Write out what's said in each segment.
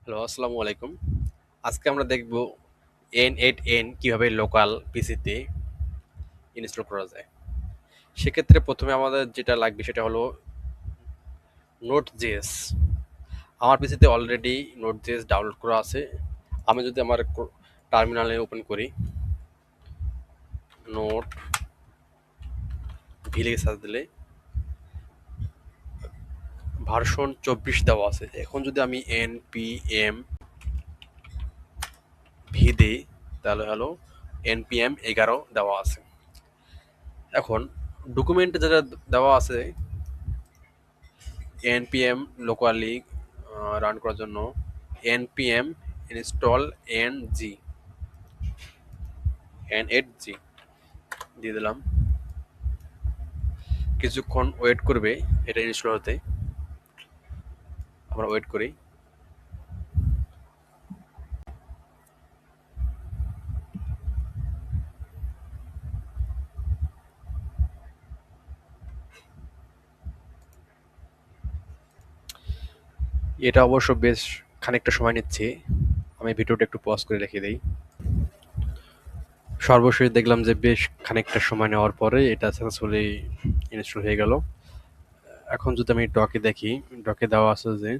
Hello, আসসালামু আলাইকুম। আজকে আমরা দেখব N8N কিভাবে লোকাল পিসিতে ইনস্টল করা যায়। সেক্ষেত্রে প্রথমে আমাদের যেটা লাগবে সেটা হলো Node.js। আমার পিসিতে অলরেডি Node.js ডাউনলোড করা আছে। আমি যদি আমার টার্মিনালে ওপেন করি, নোট ভি লিখে সার্চ দিলে ভার্সন 24 দেওয়া আছে। এখন যদি আমি npm ভি দিই তাহলে হলো npm 11 দেওয়া আছে। এখন ডকুমেন্টে যেটা দেওয়া আছে npm লোকালি রান করার জন্য npm install n8g দিয়ে দিলাম। কিছুক্ষণ ওয়েট করবে এটা ইনস্টল হতে। আমরা ওয়েট করি। এটা অবশ্য বেশ খানিকটা সময় নিচ্ছে। আমি ভিডিওটা একটু পজ করে রেখে দিই। সর্বশেষ দেখলাম যে বেশ খানিকটা সময় নেওয়ার পরে এটা সাকসেসফুলি ইনস্টল হয়ে গেল। এখন যদি আমি ডকে দেখি, ডকে দেওয়া আছে যে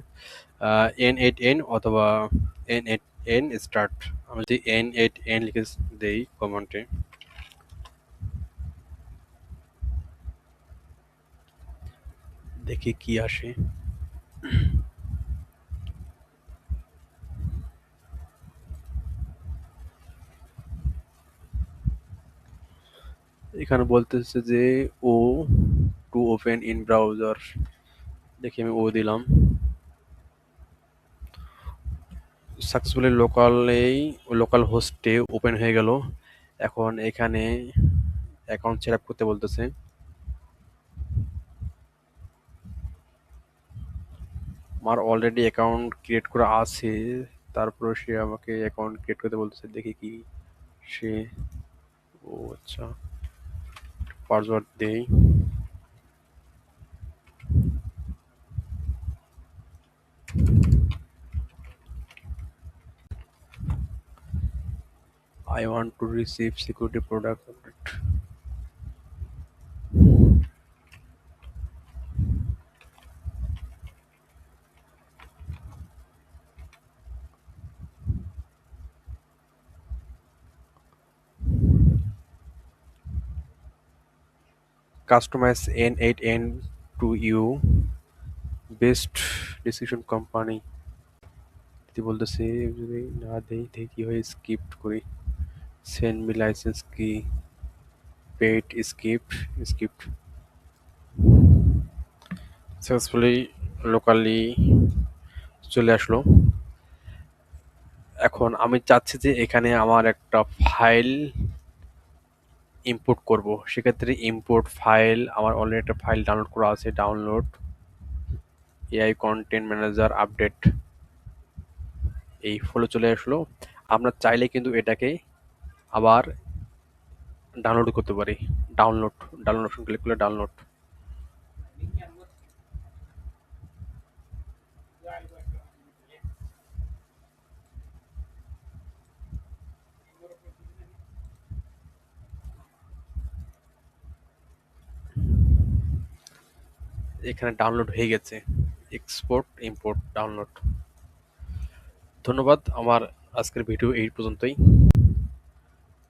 n8n অথবা n8n স্টার্ট। আমি যদি n8n লিখে দেই কমান্ডে, দেখি কি আসে। এখানে বলতেছে যে ও টু ওপেন ইন ব্রাউজার। দেখি আমি ও দিলাম। সাকসেসফুলি লোকাল হোস্টে ওপেন হয়ে গেল। এখন এখানে অ্যাকাউন্ট সেট আপ করতে বলতেছে। আমার অলরেডি অ্যাকাউন্ট ক্রিয়েট করা আছে, তারপরে সে আমাকে অ্যাকাউন্ট ক্রিয়েট করতে বলতেছে। দেখি কি সে, ও আচ্ছা, পাসওয়ার্ড দেই। I want to receive security product update. Customize n8n to you best decision company বলতেছে। যদি না দেই দেখি কি হয়, স্কিপ করি। সেন্ড মি লাইসেন্স কি, পেড স্কিপ সাকসেসফুলি লোকালি চলে আসলো। এখন আমি চাচ্ছি যে এখানে আমার একটা ফাইল ইম্পোর্ট করব। সেক্ষেত্রে ইম্পোর্ট ফাইল, আমার অলরেডি একটা ফাইল ডাউনলোড করা আছে। Download AI content manager update, এই ফলে চলে আসলো। আমরা চাইলে কিন্তু এটাকে আবার ডাউনলোড করতে পারি। ডাউনলোড ডাউনলোড অপশন ক্লিক করলে ডাউনলোড। এখানে ডাউনলোড হয়ে গেছে। Export import download. ধন্যবাদ। আমার আজকের ভিডিও এই পর্যন্তই।